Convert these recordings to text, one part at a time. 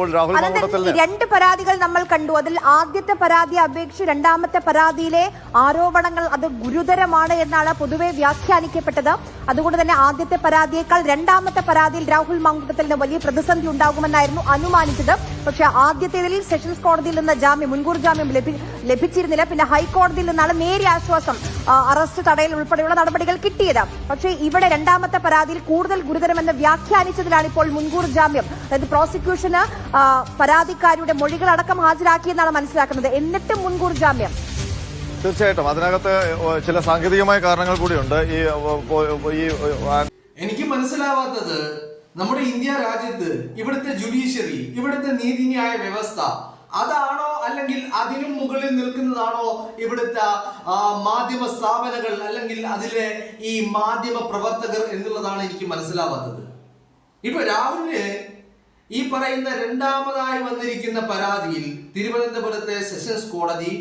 ഇപ്പോൾ രാഹുൽ മാങ്കൂട്ടത്തിൽ രണ്ട് പരാതികൾ നമ്മൾ കണ്ടു. അതിൽ ആദ്യത്തെ പരാതിയെ അപേക്ഷിച്ച് രണ്ടാമത്തെ പരാതിയിലെ ആരോപണങ്ങൾ അത് ഗുരുതരമാണ് എന്നാണ് പൊതുവെ വ്യാഖ്യാനിക്കപ്പെട്ടത്. അതുകൊണ്ട് തന്നെ ആദ്യത്തെ പരാതിയേക്കാൾ രണ്ടാമത്തെ പരാതിയിൽ രാഹുൽ മാങ്കൂട്ടത്തിന് വലിയ പ്രതിസന്ധി ഉണ്ടാകുമെന്നായിരുന്നു അനുമാനിച്ചത്. പക്ഷേ ആദ്യത്തേതിൽ സെഷൻസ് കോടതിയിൽ നിന്ന് മുൻകൂർ ജാമ്യം ലഭിച്ചിരുന്നില്ല. പിന്നെ ഹൈക്കോടതിയിൽ നിന്നാണ് നേരിയ ആശ്വാസം, അറസ്റ്റ് തടയൽ ഉൾപ്പെടെയുള്ള നടപടികൾ കിട്ടിയത്. പക്ഷേ ഇവിടെ രണ്ടാമത്തെ പരാതിയിൽ കൂടുതൽ ഗുരുതരമെന്ന് വ്യാഖ്യാനിച്ചതിലാണ് ഇപ്പോൾ മുൻകൂർ ജാമ്യം. അതായത് പ്രോസിക്യൂഷന് പരാതിക്കാരിയുടെ മൊഴികളടക്കം ഹാജരാക്കിയെന്നാണ് മനസ്സിലാക്കുന്നത്. എന്നിട്ടും മുൻകൂർ ജാമ്യം. തീർച്ചയായിട്ടും അതിനകത്ത് ചില സാങ്കേതികമായ കാരണങ്ങൾ കൂടിയുണ്ട്. എനിക്ക് മനസ്സിലാവാത്തത് നമ്മുടെ ഇന്ത്യ രാജ്യത്ത് ഇവിടുത്തെ ജുഡീഷ്യറി, ഇവിടുത്തെ നീതിന്യായ വ്യവസ്ഥ അതാണോ അല്ലെങ്കിൽ അതിനും മുകളിൽ നിൽക്കുന്നതാണോ ഇവിടുത്തെ മാധ്യമ സ്ഥാപനങ്ങൾ അല്ലെങ്കിൽ അതിലെ ഈ മാധ്യമ പ്രവർത്തകർ എന്നുള്ളതാണ് എനിക്ക് മനസ്സിലാവാത്തത്. ഇപ്പൊ രാഹുലിന് ഈ പറയുന്ന രണ്ടാമതായി വന്നിരിക്കുന്ന പരാതിയിൽ തിരുവനന്തപുരത്തെ സെഷൻസ് കോടതി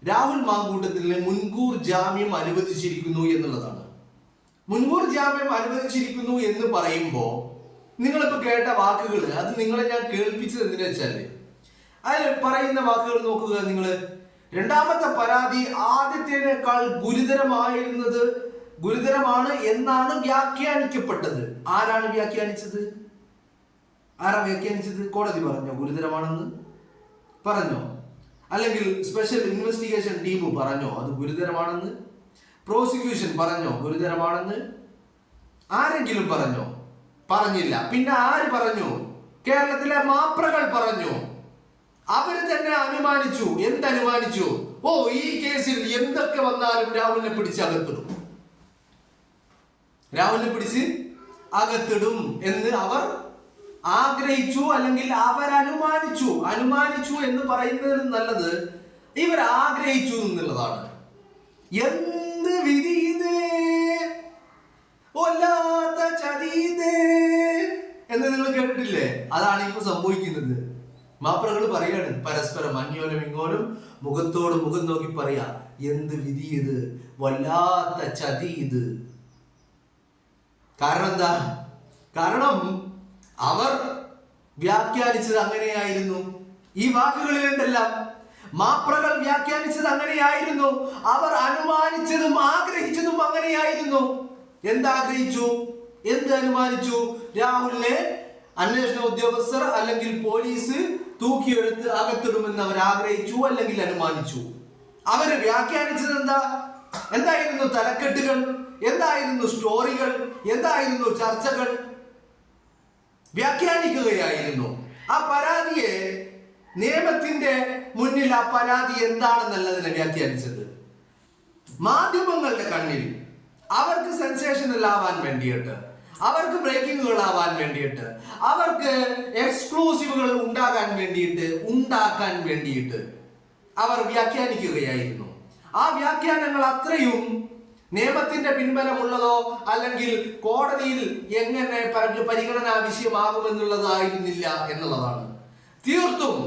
രാഹുൽ മാങ്കൂട്ടത്തിന് മുൻകൂർ ജാമ്യം അനുവദിച്ചിരിക്കുന്നു എന്നുള്ളതാണ്. മുൻകൂർ ജാമ്യം അനുവദിച്ചിരിക്കുന്നു എന്ന് പറയുമ്പോൾ നിങ്ങളിപ്പോ കേട്ട വാക്കുകൾ അത് നിങ്ങളെ ഞാൻ കേൾപ്പിച്ചത് എന്തിനാ വെച്ചാല് അതിൽ പറയുന്ന വാക്കുകൾ നോക്കുക. നിങ്ങൾ രണ്ടാമത്തെ പരാതി ആദ്യത്തേനേക്കാൾ ഗുരുതരമാണ് എന്നാണ് വ്യാഖ്യാനിക്കപ്പെട്ടത്. ആരാണ് വ്യാഖ്യാനിച്ചത്? കോടതി പറഞ്ഞോ ഗുരുതരമാണെന്ന്? പറഞ്ഞോ? അല്ലെങ്കിൽ സ്പെഷ്യൽ ഇൻവെസ്റ്റിഗേഷൻ ടീം പറഞ്ഞോ അത് ഗുരുതരമാണെന്ന്? പ്രോസിക്യൂഷൻ പറഞ്ഞോ ഗുരുതരമാണെന്ന്? ആരെങ്കിലും പറഞ്ഞോ? പറഞ്ഞില്ല. പിന്നെ ആര് പറഞ്ഞു? കേരളത്തിലെ മാപ്രകൾ പറഞ്ഞു. അവര് തന്നെ അനുമാനിച്ചു. എന്തനുമാനിച്ചു? ഓ, ഈ കേസിൽ എന്തൊക്കെ വന്നാലും രാഹുലിനെ പിടിച്ച് അകത്തിടും എന്ന് അവർ ആഗ്രഹിച്ചു, അല്ലെങ്കിൽ അനുമാനിച്ചു എന്ന് പറയുന്നതിന് നല്ലത് ഇവർ ആഗ്രഹിച്ചു എന്നുള്ളതാണ്. എന്ത് വിധി എന്ന് നിങ്ങൾ കേട്ടിട്ടില്ലേ? അതാണ് ഇപ്പൊ സംഭവിക്കുന്നത്. മാപ്രകൾ പറയാണ് പരസ്പരം അന്യോനും ഇങ്ങോനും മുഖത്തോട് മുഖം നോക്കി പറയാ, എന്ത് വിധി ഇത്, വല്ലാത്ത ചതി ഇത്. കാരണം എന്താ? കാരണം അവർ വ്യാഖ്യാനിച്ചത് അങ്ങനെയായിരുന്നു. ഈ വാക്കുകളിലുണ്ടെല്ലാം മാപ്രകൾ വ്യാഖ്യാനിച്ചത് അങ്ങനെയായിരുന്നു. അവർ അനുമാനിച്ചതും ആഗ്രഹിച്ചതും അങ്ങനെയായിരുന്നു. എന്താഗ്രഹിച്ചു? എന്ത് അനുമാനിച്ചു? രാഹുലിനെ അന്വേഷണ ഉദ്യോഗസ്ഥർ അല്ലെങ്കിൽ പോലീസ് തൂക്കിയെടുത്ത് അകത്തിടുമെന്ന് അവർ ആഗ്രഹിച്ചു അല്ലെങ്കിൽ അനുമാനിച്ചു. അവര് വ്യാഖ്യാനിച്ചത് എന്തായിരുന്നു? തലക്കെട്ടുകൾ, എന്തായിരുന്നു സ്റ്റോറികൾ, എന്തായിരുന്നു ചർച്ചകൾ? വ്യാഖ്യാനിക്കുകയായിരുന്നു. ആ പരാതിയെ നിയമത്തിന്റെ മുന്നിൽ ആ പരാതി എന്താണെന്നുള്ളതിനെ വ്യാഖ്യാനിച്ചത് മാധ്യമങ്ങളുടെ കണ്ണിൽ അവർക്ക് സെൻസേഷനൽ ആവാൻ വേണ്ടിയിട്ട്, അവർക്ക് ബ്രേക്കിങ്ങുകൾ ആവാൻ വേണ്ടിയിട്ട്, അവർക്ക് എക്സ്ക്ലൂസീവുകൾ ഉണ്ടാക്കാൻ വേണ്ടിയിട്ട് അവർ വ്യാഖ്യാനിക്കുകയായിരുന്നു. ആ വ്യാഖ്യാനങ്ങൾ അത്രയും നിയമത്തിന്റെ പിൻബലമുള്ളതോ അല്ലെങ്കിൽ കോടതിയിൽ എങ്ങനെ പരിഗണനാ വിഷയമാകുമെന്നുള്ളതായിരുന്നില്ല എന്നുള്ളതാണ്. തീർത്തും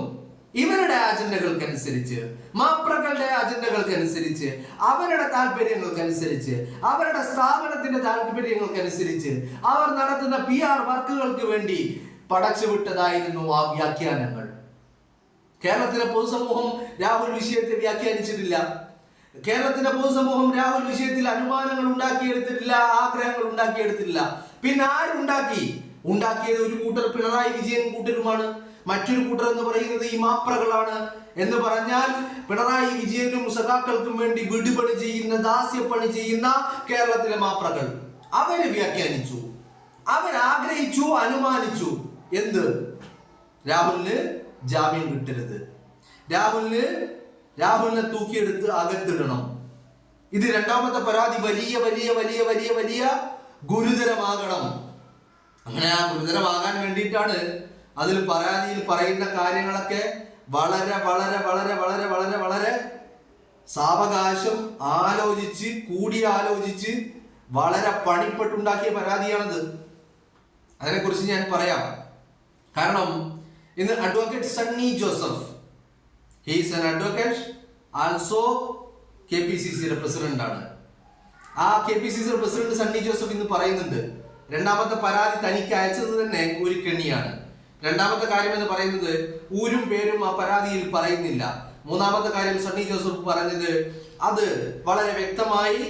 ഇവരുടെ അജണ്ടകൾക്കനുസരിച്ച്, മാപ്രകളുടെ അജണ്ടകൾക്കനുസരിച്ച്, അവരുടെ താല്പര്യങ്ങൾക്കനുസരിച്ച്, അവരുടെ സ്ഥാപനത്തിന്റെ താല്പര്യങ്ങൾക്കനുസരിച്ച് അവർ നടത്തുന്ന PR വർക്കുകൾക്ക് വേണ്ടി പടച്ചുവിട്ടതായിരുന്നു ആ വ്യാഖ്യാനങ്ങൾ. കേരളത്തിലെ പൊതുസമൂഹം രാഹുൽ വിഷയത്തെ വ്യാഖ്യാനിച്ചിട്ടില്ല. കേരളത്തിന്റെ പൊതുസമൂഹം രാഹുൽ വിഷയത്തിൽ അനുമാനങ്ങൾ ഉണ്ടാക്കിയെടുത്തിട്ടില്ല, ആഗ്രഹങ്ങൾ ഉണ്ടാക്കിയെടുത്തിട്ടില്ല. പിന്നെ ഉണ്ടാക്കിയത് ഒരു കൂട്ടർ പിണറായി വിജയൻ കൂട്ടരുമാണ്. മറ്റൊരു കൂട്ടർ എന്ന് പറയുന്നത് ഈ മാപ്രകളാണ്. എന്ന് പറഞ്ഞാൽ പിണറായി വിജയനും സഖാക്കൾക്കും വേണ്ടി വിടുപണി ചെയ്യുന്ന, ദാസ്യപ്പണി ചെയ്യുന്ന കേരളത്തിലെ മാപ്രകൾ. അവര് വ്യാഖ്യാനിച്ചു, അവരാഗ്രഹിച്ചു, അനുമാനിച്ചു. എന്ത്? രാഹുലിന് ജാമ്യം കിട്ടരുത്, രാഹുലിനെ തൂക്കിയെടുത്ത് അകത്തിടണം. ഇത് രണ്ടാമത്തെ പരാതി വലിയ ഗുരുതരമാകണം. അങ്ങനെ ആ ഗുരുതരമാകാൻ വേണ്ടിയിട്ടാണ് അതിൽ പരാതിയിൽ പറയുന്ന കാര്യങ്ങളൊക്കെ വളരെ സാവകാശം കൂടിയാലോചിച്ച് വളരെ പണിപ്പെട്ടുണ്ടാക്കിയ പരാതിയാണത്. അതിനെക്കുറിച്ച് ഞാൻ പറയാം. കാരണം ഇന്ന് advocate Sunny Joseph, he is an advocate, also KPCCയുടെ പ്രസിഡന്റ് ആണ്. ആ KPCC പ്രസിഡന്റ് സണ്ണി ജോസഫ് ഇന്ന് പറയുന്നുണ്ട് രണ്ടാമത്തെ പരാതി തനിക്ക് അയച്ചത് തന്നെ ഒരു കെണിയാണ്. രണ്ടാമത്തെ കാര്യം എന്ന് പറയുന്നത് ഊരും പേരും ആ പരാതിയിൽ പറയുന്നില്ല. മൂന്നാമത്തെ കാര്യം സണ്ണി ജോസഫ് പറഞ്ഞത് അത് വളരെ വ്യക്തമായി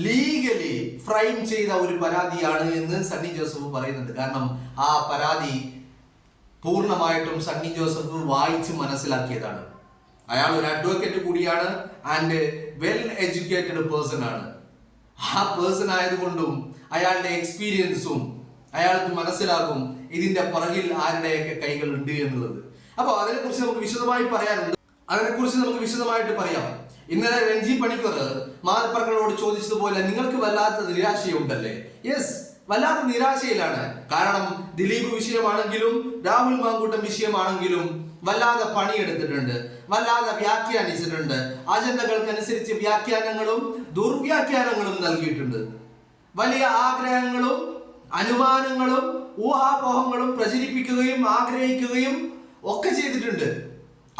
ലീഗലി ഫ്രെയിം ചെയ്ത ഒരു പരാതിയാണ് എന്ന് സണ്ണി ജോസഫ് പറയുന്നുണ്ട്. കാരണം ആ പരാതി പൂർണ്ണമായിട്ടും സണ്ണി ജോസഫ് വായിച്ച് മനസ്സിലാക്കിയതാണ്. അയാൾ ഒരു അഡ്വക്കേറ്റ് കൂടിയാണ് ആൻഡ് വെൽ എഡ്യൂക്കേറ്റഡ് പേഴ്സൺ ആണ്. ആ പേഴ്സൺ ആയതുകൊണ്ടും അയാളുടെ എക്സ്പീരിയൻസും അയാൾക്ക് മനസ്സിലാകും ഇതിന്റെ പുറകിൽ ആരുടെയൊക്കെ കൈകൾ ഉണ്ട് എന്നുള്ളത്. അപ്പോൾ അതിനെക്കുറിച്ച് നമുക്ക് വിശദമായി പറയാനുണ്ട്. അതിനെക്കുറിച്ച് നമുക്ക് വിശദമായിട്ട് പറയാം. ഇന്നലെ രഞ്ജി പണിക്കർ മാധ്യമങ്ങളോട് ചോദിച്ചതുപോലെ നിങ്ങൾക്ക് വല്ലാത്ത നിരാശയുണ്ടല്ലേ? യെസ്, വല്ലാത്ത നിരാശയിലാണ്. കാരണം ദിലീപ് വിഷയമാണെങ്കിലും രാഹുൽ മാങ്കൂട്ടം വിഷയമാണെങ്കിലും വല്ലാതെ പണിയെടുത്തിട്ടുണ്ട്, വല്ലാതെ വ്യാഖ്യാനിച്ചിട്ടുണ്ട്. അജണ്ടകൾക്കനുസരിച്ച് വ്യാഖ്യാനങ്ങളും ദുർവ്യാഖ്യാനങ്ങളും നൽകിയിട്ടുണ്ട്. വലിയ ആഗ്രഹങ്ങളും അനുമാനങ്ങളും ഊഹാപോഹങ്ങളും പ്രചരിപ്പിക്കുകയും ആഗ്രഹിക്കുകയും ഒക്കെ ചെയ്തിട്ടുണ്ട്.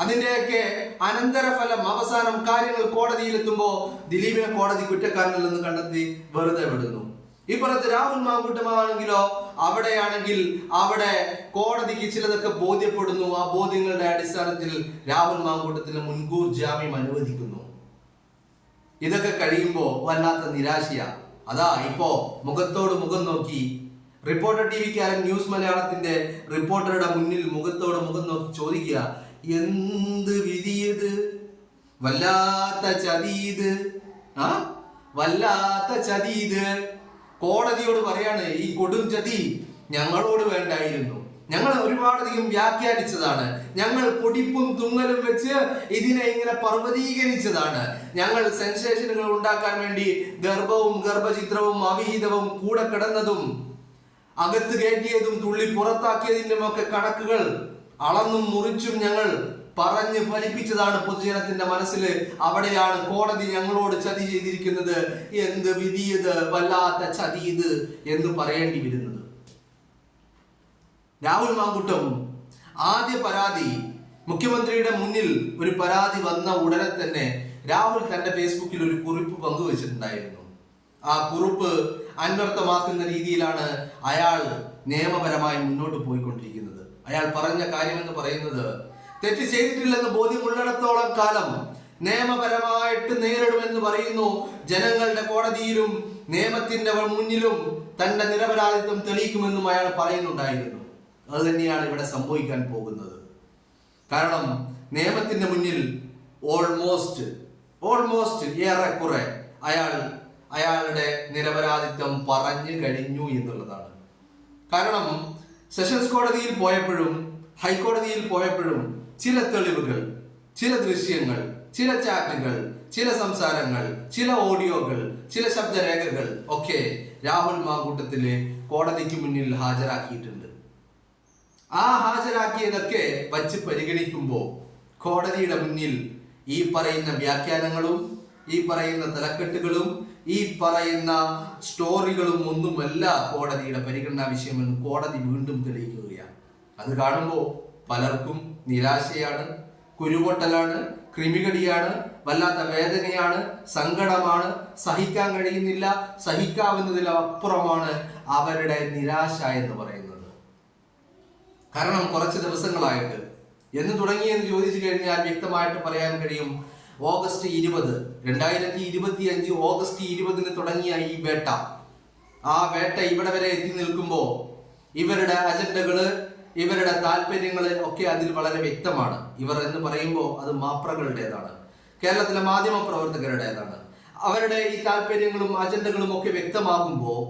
അതിന്റെയൊക്കെ അനന്തരഫലം അവസാനം കാര്യങ്ങൾ കോടതിയിലെത്തുമ്പോൾ ദിലീപിനെ കോടതി കുറ്റക്കാരനല്ലെന്ന് കണ്ടെത്തി വെറുതെ വിടുന്നു. ഇപ്പുറത്ത് രാഹുൽ മാങ്കൂട്ടമാണെങ്കിലോ അവിടെ കോടതിക്ക് ചിലതൊക്കെ ബോധ്യപ്പെടുന്നു. ആ ബോധ്യങ്ങളുടെ അടിസ്ഥാനത്തിൽ രാഹുൽ മാങ്കൂട്ടത്തിന് മുൻകൂർ ജാമ്യം അനുവദിക്കുന്നു. ഇതൊക്കെ കഴിയുമ്പോൾ വല്ലാത്ത നിരാശയാ. അതാ ഇപ്പോ മുഖത്തോട് മുഖം നോക്കി റിപ്പോർട്ടർ ടിവിക്കാരൻ ന്യൂസ് മലയാളത്തിന്റെ റിപ്പോർട്ടറുടെ മുന്നിൽ മുഖത്തോട് മുഖം നോക്കി ചോദിക്കുക, എന്ത് വിധിയത്, വല്ലാത്ത ചതിയത്, വല്ലാത്ത ചതിയത്. കോടതിയോട് പറയാണ് ഈ കൊടും ചതി ഞങ്ങളോട് വേണ്ടായിരുന്നു, ഞങ്ങൾ ഒരുപാടധികം വ്യാഖ്യാനിച്ചതാണ്, ഞങ്ങൾ പൊടിപ്പും തുങ്ങലും വെച്ച് ഇതിനെ ഇങ്ങനെ പർവ്വതീകരിച്ചതാണ്, ഞങ്ങൾ സെൻസേഷനുകൾ ഉണ്ടാക്കാൻ വേണ്ടി ഗർഭവും ഗർഭചിത്രവും അവിഹിതവും കൂടെ കിടന്നതും അകത്ത് കയറ്റിയതും തുള്ളി പുറത്താക്കിയതിൻ്റെയും ഒക്കെ കണക്കുകൾ അളന്നും മുറിച്ചും ഞങ്ങൾ പറഞ്ഞ് ഫലിപ്പിച്ചതാണ് പൊതുജനത്തിന്റെ മനസ്സിൽ. അവിടെയാണ് കോടതി ഞങ്ങളോട് ചതി ചെയ്തിരിക്കുന്നത്, എന്ത് വിധിയത്, വല്ലാത്ത ചതിയത് എന്ന് പറയേണ്ടി വരുന്നത്. രാഹുൽ മാങ്കൂട്ടം ആദ്യ പരാതി മുഖ്യമന്ത്രിയുടെ മുന്നിൽ ഒരു പരാതി വന്ന ഉടനെ തന്നെ രാഹുൽ തന്റെ ഫേസ്ബുക്കിൽ ഒരു കുറിപ്പ് പങ്കുവച്ചിട്ടുണ്ടായിരുന്നു. ആ കുറിപ്പ് അന്വർത്ഥമാക്കുന്ന രീതിയിലാണ് അയാൾ നിയമപരമായി മുന്നോട്ട് പോയിക്കൊണ്ടിരിക്കുന്നത്. അയാൾ പറഞ്ഞ കാര്യമെന്ന് പറയുന്നത്, തെറ്റ് ചെയ്തിട്ടില്ലെന്ന് ബോധ്യമുള്ളിടത്തോളം കാലം നിയമപരമായിട്ട് നേരിടുമെന്ന് പറയുന്നു. ജനങ്ങളുടെ കോടതിയിലും നിയമത്തിന്റെ മുന്നിലും തന്റെ നിരപരാധിത്വം തെളിയിക്കുമെന്നും അയാൾ പറയുന്നുണ്ടായിരുന്നു. അത് തന്നെയാണ് ഇവിടെ സംഭവിക്കാൻ പോകുന്നത്. കാരണം നിയമത്തിന്റെ മുന്നിൽ ഓൾമോസ്റ്റ് ഏറെക്കുറെ അയാളുടെ നിരപരാധിത്വം പറഞ്ഞു കഴിഞ്ഞു എന്നുള്ളതാണ്. കാരണം സെഷൻസ് കോടതിയിൽ പോയപ്പോഴും ഹൈക്കോടതിയിൽ പോയപ്പോഴും ചില തെളിവുകൾ, ചില ദൃശ്യങ്ങൾ, ചില ചാറ്റുകൾ, ചില സംസാരങ്ങൾ, ചില ഓഡിയോകൾ, ചില ശബ്ദരേഖകൾ ഒക്കെ രാഹുൽ മാങ്കൂട്ടത്തില് കോടതിക്ക് മുന്നിൽ ഹാജരാക്കിയിട്ടുണ്ട്. ആ ഹാജരാക്കിയതൊക്കെ വച്ച് പരിഗണിക്കുമ്പോൾ കോടതിയുടെ മുന്നിൽ ഈ പറയുന്ന വ്യാഖ്യാനങ്ങളും ഈ പറയുന്ന തലക്കെട്ടുകളും ഈ പറയുന്ന സ്റ്റോറികളും ഒന്നുമല്ല കോടതിയുടെ പരിഗണനാ വിഷയമെന്ന് കോടതി വീണ്ടും തെളിയിക്കുകയാണ്. അത് കാണുമ്പോൾ പലർക്കും നിരാശയാണ്, കുരുപൊട്ടലാണ്, ക്രിമികടിയാണ്, വല്ലാത്ത വേദനയാണ്, സങ്കടമാണ്, സഹിക്കാൻ കഴിയുന്നില്ല, സഹിക്കാവുന്നതിലപ്പുറമാണ് അവരുടെ നിരാശ എന്ന് പറയുന്നത്. കാരണം കുറച്ച് ദിവസങ്ങളായിട്ട് എന്ന് തുടങ്ങിയെന്ന് ചോദിച്ചു കഴിഞ്ഞാൽ വ്യക്തമായിട്ട് പറയാൻ കഴിയും. ഓഗസ്റ്റ് 20, 2025 ഓഗസ്റ്റ് 20 തുടങ്ങിയ ഈ വേട്ട, ആ വേട്ട ഇവിടെ വരെ എത്തി നിൽക്കുമ്പോൾ ഇവരുടെ അജണ്ടകള്, ഇവരുടെ താല്പര്യങ്ങള് ഒക്കെ അതിൽ വളരെ വ്യക്തമാണ്. ഇവർ എന്ന് പറയുമ്പോൾ അത് മാപ്രകളുടേതാണ്, കേരളത്തിലെ മാധ്യമ പ്രവർത്തകരുടേതാണ്. അവരുടെ ഈ താല്പര്യങ്ങളും അജണ്ടകളും ഒക്കെ വ്യക്തമാകുമ്പോൾ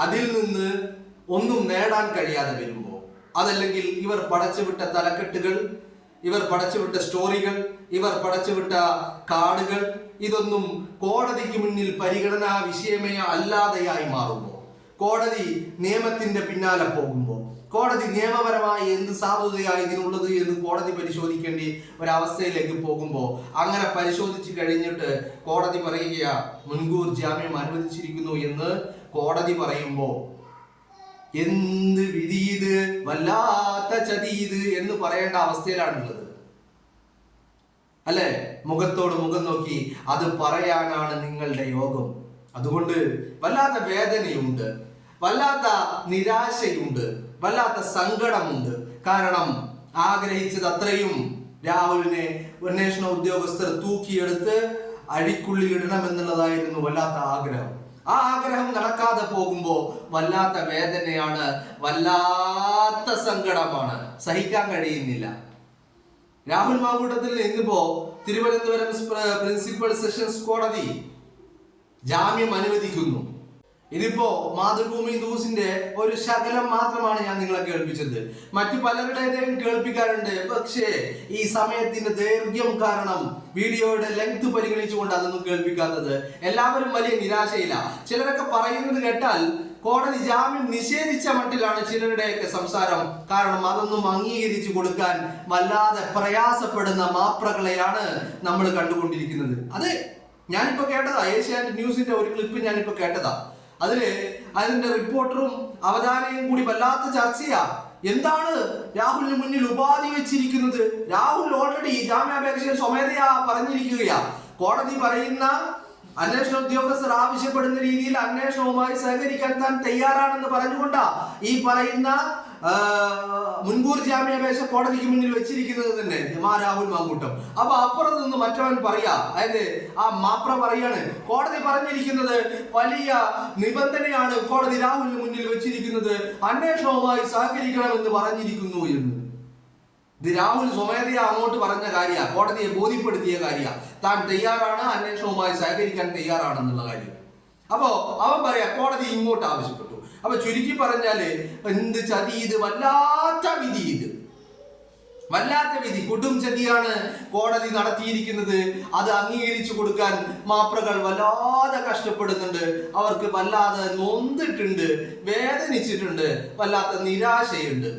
അതിൽ നിന്ന് ഒന്നും നേടാൻ കഴിയാതെ വരുമ്പോൾ, അതല്ലെങ്കിൽ ഇവർ പടച്ചുവിട്ട തലക്കെട്ടുകൾ, ഇവർ പടച്ചുവിട്ട സ്റ്റോറികൾ, ഇവർ പടച്ചുവിട്ട കാർഡുകൾ, ഇതൊന്നും കോടതിക്ക് മുന്നിൽ പരിഗണനാ വിഷയമേ അല്ലാതെയായി മാറുമ്പോൾ, കോടതി നിയമത്തിന്റെ പിന്നാലെ പോകുമ്പോൾ, കോടതി നിയമപരമായി എന്ത് സാധുതയായി ഇതിനുള്ളത് എന്ന് കോടതി പരിശോധിക്കേണ്ടി ഒരവസ്ഥയിലേക്ക് പോകുമ്പോൾ, അങ്ങനെ പരിശോധിച്ച് കഴിഞ്ഞിട്ട് കോടതി പറയുക മുൻകൂർ ജാമ്യം അനുവദിച്ചിരിക്കുന്നു എന്ന് കോടതി പറയുമ്പോൾ, എന്ത് വിധി ഇത്, വല്ലാത്ത ചതി ഇത് എന്ന് പറയേണ്ട അവസ്ഥയിലാണുള്ളത് അല്ലെ? മുഖത്തോട് മുഖം നോക്കി അത് പറയാനാണ് നിങ്ങളുടെ യോഗം. അതുകൊണ്ട് വല്ലാത്ത വേദനയുണ്ട്. വല്ലാത്ത നിരാശയുണ്ട്, വല്ലാത്ത സങ്കടമുണ്ട്. കാരണം ആഗ്രഹിച്ചത് അത്രയും രാഹുലിനെ അന്വേഷണ ഉദ്യോഗസ്ഥർ തൂക്കിയെടുത്ത് അഴിക്കുള്ളിൽ ഇടണമെന്നുള്ളതായിരുന്നു വല്ലാത്ത ആഗ്രഹം. ആ ആഗ്രഹം നടക്കാതെ പോകുമ്പോ വല്ലാത്ത വേദനയാണ്, വല്ലാത്ത സങ്കടമാണ്, സഹിക്കാൻ കഴിയുന്നില്ല. രാഹുൽ മാങ്കൂട്ടത്തിൽ ഇന്നിപ്പോ തിരുവനന്തപുരം പ്രിൻസിപ്പൽ സെഷൻസ് കോടതി ജാമ്യം അനുവദിക്കുന്നു. ഇതിപ്പോ മാതൃഭൂമി ന്യൂസിന്റെ ഒരു ശകലം മാത്രമാണ് ഞാൻ നിങ്ങളെ കേൾപ്പിച്ചത്. മറ്റു പലരുടേതെയും കേൾപ്പിക്കാറുണ്ട്. പക്ഷേ ഈ സമയത്തിന്റെ ദൈർഘ്യം കാരണം, വീഡിയോയുടെ ലെങ്ത് പരിഗണിച്ചുകൊണ്ട് അതൊന്നും കേൾപ്പിക്കാത്തത്. എല്ലാവരും വലിയ നിരാശയില്ല. ചിലരൊക്കെ പറയുന്നത് കേട്ടാൽ കോടതി ജാമ്യം നിഷേധിച്ച മട്ടിലാണ് ചിലരുടെയൊക്കെ സംസാരം. കാരണം അതൊന്നും അംഗീകരിച്ചു കൊടുക്കാൻ വല്ലാതെ പ്രയാസപ്പെടുന്ന മാപ്രകളെയാണ് നമ്മൾ കണ്ടുകൊണ്ടിരിക്കുന്നത്. അത് ഞാനിപ്പോ കേട്ടതാ, ഏഷ്യാനെറ്റ് ന്യൂസിന്റെ ഒരു ക്ലിപ്പ് ഞാനിപ്പോ കേട്ടതാ. അതിന്റെ റിപ്പോർട്ടറും അവതാരകയും കൂടി വല്ലാത്ത ചർച്ചയാ. എന്താണ് രാഹുലിന് മുന്നിൽ ഉപാധി വെച്ചിരിക്കുന്നത്? രാഹുൽ ഓൾറെഡി ജാമ്യാപേക്ഷയിൽ സ്വമേധയാ പറഞ്ഞിരിക്കുകയാ. കോടതി പറയുന്ന, അന്വേഷണ ഉദ്യോഗസ്ഥർ ആവശ്യപ്പെടുന്ന രീതിയിൽ അന്വേഷണവുമായി സഹകരിക്കാൻ താൻ തയ്യാറാണെന്ന് പറഞ്ഞുകൊണ്ടാ ഈ പറയുന്ന മുൻകൂർ ജാമ്യാപേക്ഷ കോടതിക്ക് മുന്നിൽ വെച്ചിരിക്കുന്നത് തന്നെ രാഹുൽ മാങ്കൂട്ടം. അപ്പൊ അപ്പുറത്ത് നിന്ന് മറ്റവൻ പറയാ, അതായത് ആ മാപ്ര പറയാണ്, കോടതി പറഞ്ഞിരിക്കുന്നത് വലിയ നിബന്ധനയാണ് കോടതി രാഹുലിന് മുന്നിൽ വെച്ചിരിക്കുന്നത്, അന്വേഷണവുമായി സഹകരിക്കണമെന്ന് പറഞ്ഞിരിക്കുന്നു എന്ന്. ഇത് രാഹുൽ സ്വമേധയാ അങ്ങോട്ട് പറഞ്ഞ കാര്യ, കോടതിയെ ബോധ്യപ്പെടുത്തിയ കാര്യ, താൻ തയ്യാറാണ്, അന്വേഷണവുമായി സഹകരിക്കാൻ തയ്യാറാണെന്നുള്ള കാര്യം. അപ്പോ അവൻ പറയാ കോടതി ഇങ്ങോട്ട് ആവശ്യപ്പെട്ടു. അപ്പൊ ചുരുക്കി പറഞ്ഞാല് എന്ത് ചതി ഇത്, വല്ലാത്ത വിധി, ഇത് വല്ലാത്ത വിധി, കൊടും ചതിയാണ് കോടതി നടത്തിയിരിക്കുന്നത്. അത് അംഗീകരിച്ചു കൊടുക്കാൻ മാപ്രകൾ വല്ലാതെ കഷ്ടപ്പെടുന്നുണ്ട്. അവർക്ക് വല്ലാതെ നൊന്തിട്ടുണ്ട്, വേദനിച്ചിട്ടുണ്ട്, വല്ലാത്ത നിരാശയുണ്ട്.